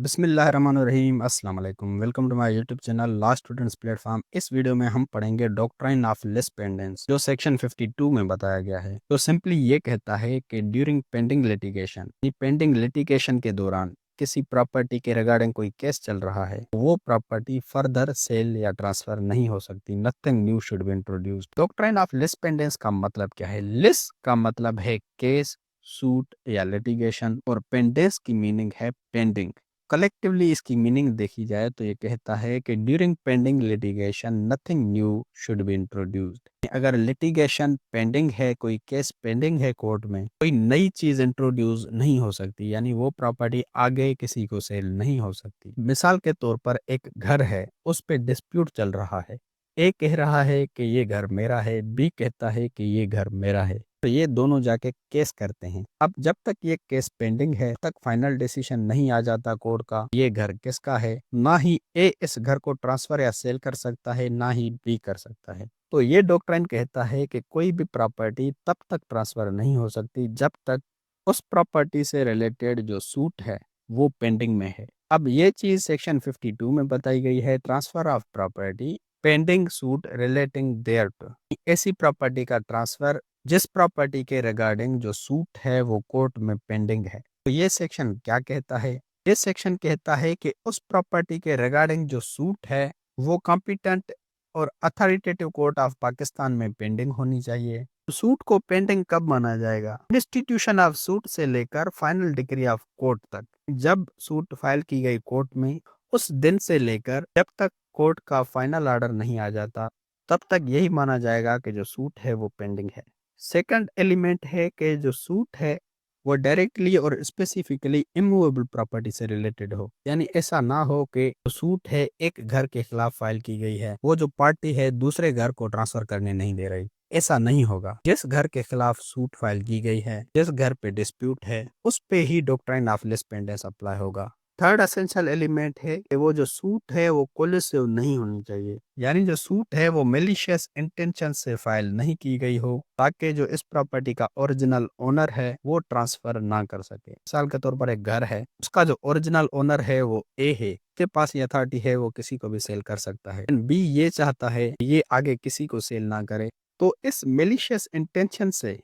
बिस्मिल्लाहिर्रहमानिर्रहीम अस्सलाम वालेकुम। Welcome to my YouTube channel law students platform. इस वीडियो में हम पढ़ेंगे डॉक्ट्राइन ऑफ लिस पेंडेंस, जो सेक्शन 52 में बताया गया है। तो सिंपली ये कहता है कि during pending litigation, pending litigation के दौरान किसी प्रॉपर्टी के रिगार्डिंग कोई केस चल रहा है, वो प्रॉपर्टी फर्दर सेल या ट्रांसफर नहीं हो सकती। Nothing new should be introduced. Doctrine of lis pendens का मतलब क्या है? लिस का मतलब है केस, सूट या लिटिगेशन, और पेंडेंस की मीनिंग है पेंडिंग। कलेक्टिवली इसकी मीनिंग देखी जाए तो ये कहता है कि during pending litigation nothing new should be introduced. अगर लिटिगेशन पेंडिंग है, कोई केस पेंडिंग है कोर्ट में, कोई नई चीज इंट्रोड्यूस नहीं हो सकती, यानी वो प्रॉपर्टी आगे किसी को सेल नहीं हो सकती। मिसाल के तौर पर एक घर है, उस पे डिस्प्यूट चल रहा है। ए कह रहा है कि ये घर मेरा है, बी कहता है कि ये घर मेरा है। तो ये दोनों जाके केस करते हैं। अब जब तक ये केस पेंडिंग है, तक फाइनल डिसीजन नहीं आ जाता कोर्ट का ये घर किसका है, ना ही ए इस घर को ट्रांसफर या सेल कर सकता है, ना ही बी कर सकता है। तो ये डॉक्ट्राइन कहता है कि कोई भी प्रॉपर्टी तब तक ट्रांसफर नहीं हो सकती जब तक उस प्रॉपर्टी से रिलेटेड जो सूट है वो पेंडिंग में है। अब ये चीज सेक्शन 52 में बताई गई है, transfer of property pending suit relating thereto. ऐसी प्रॉपर्टी का ट्रांसफर जिस प्रॉपर्टी के रिगार्डिंग जो सूट है वो कोर्ट में पेंडिंग है। तो ये सेक्शन क्या कहता है? ये सेक्शन कहता है कि उस प्रॉपर्टी के रिगार्डिंग जो सूट है वो कॉम्पिटेंट और अथॉरिटेटिव कोर्ट ऑफ पाकिस्तान में पेंडिंग होनी चाहिए। तो सूट को पेंडिंग कब माना जाएगा? इंस्टीट्यूशन ऑफ सूट से लेकर फाइनल डिग्री ऑफ कोर्ट तक। जब सूट फाइल की गई कोर्ट में, उस दिन से लेकर जब तक कोर्ट का फाइनल ऑर्डर नहीं आ जाता, तब तक यही माना जाएगा कि जो सूट है वो पेंडिंग है। सेकंड एलिमेंट है कि जो सूट है वो डायरेक्टली और स्पेसिफिकली इमूवेबल प्रॉपर्टी से रिलेटेड हो, यानी ऐसा ना हो कि जो सूट है एक घर के खिलाफ फाइल की गई है, वो जो पार्टी है दूसरे घर को ट्रांसफर करने नहीं दे रही। ऐसा नहीं होगा। जिस घर के खिलाफ सूट फाइल की गई है, जिस घर पे डिस्प्यूट है, उस पे ही doctrine of lis pendens apply होगा। थर्ड असेंशियल एलिमेंट है कि वो जो सूट है वो कोलिसिव नहीं होनी चाहिए, यानी जो सूट है वो मेलिशियस इंटेंशन से फाइल नहीं की गई हो, ताकि जो इस प्रॉपर्टी का ओरिजिनल ओनर है वो ट्रांसफर ना कर सके। मिसाल के तौर पर एक घर है, उसका जो ओरिजिनल ओनर है वो ए है, के पास ये अथॉरिटी है, वो किसी को भी सेल कर सकता है। बी ये चाहता है ये आगे किसी को सेल ना करे, तो इस मेलिशियस इंटेंशन से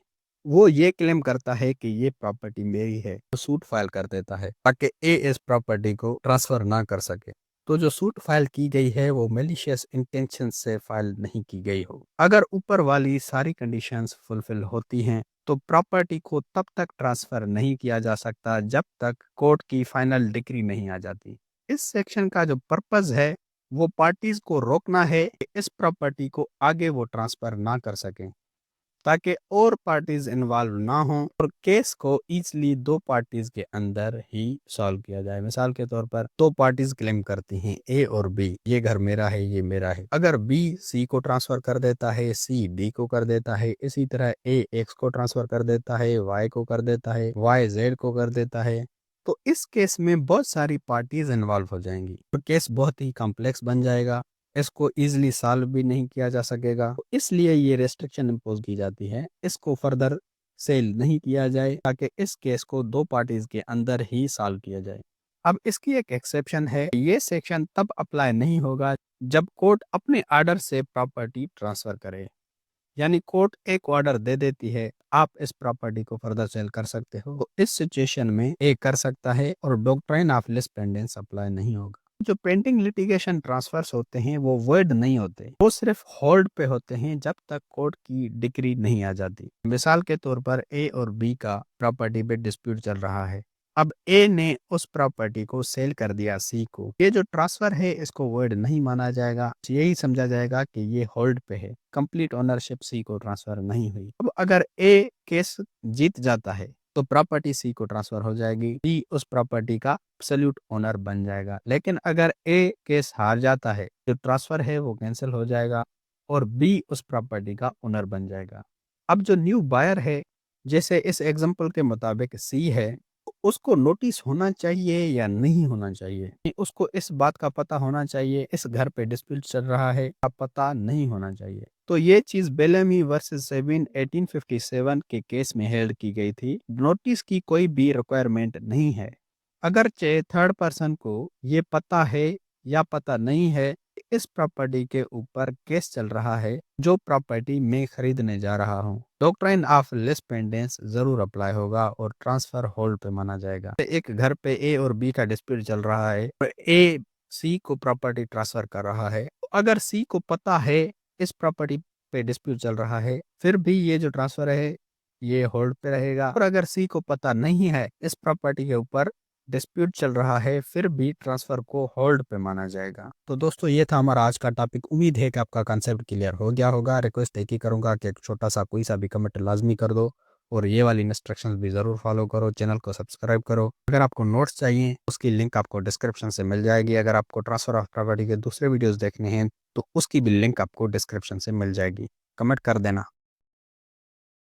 वो ये क्लेम करता है कि ये प्रॉपर्टी मेरी है, तो सूट फाइल कर देता है ताकि ए इस प्रॉपर्टी को ट्रांसफर ना कर सके। तो जो सूट फाइल की गई है वो मेलिशियस इंटेंशन से फाइल नहीं की गई हो। अगर ऊपर वाली सारी कंडीशंस फुलफिल होती हैं तो प्रॉपर्टी को तब तक ट्रांसफर नहीं किया जा सकता जब तक कोर्ट की फाइनल डिक्री नहीं आ जाती। इस सेक्शन का जो पर्पस है वो पार्टीज को रोकना है कि इस प्रॉपर्टी को आगे वो ट्रांसफर ना कर सकें, ताकि और पार्टीज इन्वॉल्व ना हों और केस को इजीली दो पार्टीज के अंदर ही सॉल्व किया जाए। मिसाल के तौर पर दो पार्टीज क्लेम करती हैं ए और बी, ये घर मेरा है ये मेरा है। अगर बी सी को ट्रांसफर कर देता है, सी डी को कर देता है, इसी तरह ए एक्स को ट्रांसफर कर देता है, वाई को कर देता है, वाई जेड को कर देता है, तो इस केस में बहुत सारी पार्टीज इन्वॉल्व हो जाएंगी और केस बहुत ही कॉम्प्लेक्स बन जाएगा। इसको इजीली सॉल्व भी नहीं किया जा सकेगा, तो इसलिए ये रेस्ट्रिक्शन इम्पोज की जाती है, इसको फर्दर सेल नहीं किया जाए ताकि इस केस को दो पार्टीज के अंदर ही सॉल्व किया जाए। अब इसकी एक एक्सेप्शन है, ये सेक्शन तब अप्लाई नहीं होगा जब कोर्ट अपने ऑर्डर से प्रॉपर्टी ट्रांसफर करे, यानी कोर्ट एक ऑर्डर दे देती है आप इस प्रॉपर्टी को फर्दर सेल कर सकते हो, तो इस सिचुएशन में ए कर सकता है और doctrine of lis pendens apply नहीं होगा। जो पेंडिंग लिटिगेशन ट्रांसफर्स होते हैं वो वर्ड नहीं होते, वो सिर्फ होल्ड पे होते हैं जब तक कोर्ट की डिक्री नहीं आ जाती। मिसाल के तौर पर ए और बी का प्रॉपर्टी पे डिस्प्यूट चल रहा है। अब ए ने उस प्रॉपर्टी को सेल कर दिया सी को, ये जो ट्रांसफर है इसको वर्ड नहीं माना जाएगा, यही समझा जाएगा कि ये होल्ड पे है, कंप्लीट ओनरशिप सी को ट्रांसफर नहीं हुई। अब अगर ए केस जीत जाता है तो प्रॉपर्टी सी को ट्रांसफर हो जाएगी, सी उस प्रॉपर्टी का एब्सोल्यूट ओनर बन जाएगा। लेकिन अगर ए केस हार जाता है, जो ट्रांसफर है वो कैंसिल हो जाएगा और बी उस प्रॉपर्टी का ओनर बन जाएगा। अब जो न्यू बायर है, जैसे इस एग्जांपल के मुताबिक सी है, उसको नोटिस होना चाहिए या नहीं होना चाहिए? उसको इस बात का पता होना चाहिए इस घर पे डिस्प्यूट चल रहा है, का पता नहीं होना चाहिए। तो ये चीज बेलेमी वर्सेस सेविन 1857 के केस में हेल्ड की गई थी। नोटिस की कोई भी रिक्वायरमेंट नहीं है, अगरचे थर्ड पर्सन को ये पता है या पता नहीं है कि इस प्रॉपर्टी के ऊपर केस चल रहा है जो प्रॉपर्टी मैं खरीदने जा रहा हूँ, डॉक्ट्राइन ऑफ लेस पेंडेंस जरूर अप्लाई होगा और ट्रांसफर होल्ड पे माना जाएगा। एक घर पे ए और बी का डिस्प्यूट चल रहा है और ए सी को प्रॉपर्टी ट्रांसफर कर रहा है। तो अगर सी को पता है इस प्रॉपर्टी पे डिस्प्यूट चल रहा है, फिर भी ये जो ट्रांसफर है ये होल्ड पे रहेगा। और अगर सी को पता नहीं है इस प्रॉपर्टी के ऊपर डिस्प्यूट चल रहा है, फिर भी ट्रांसफर को होल्ड पे माना जाएगा। तो दोस्तों ये था हमारा आज का टॉपिक। उम्मीद है कि आपका कंसेप्ट क्लियर हो गया होगा। रिक्वेस्ट एक ही करूंगा कि एक छोटा सा कोई सा भी कमेंट लाजमी कर दो और ये वाली इंस्ट्रक्शंस भी ज़रूर फॉलो करो। चैनल को सब्सक्राइब करो। अगर आपको नोट्स चाहिए उसकी लिंक आपको डिस्क्रिप्शन से मिल जाएगी। अगर आपको ट्रांसफर ऑफ प्रॉपर्टी के दूसरे वीडियोस देखने हैं तो उसकी भी लिंक आपको डिस्क्रिप्शन से मिल जाएगी। कमेंट कर देना।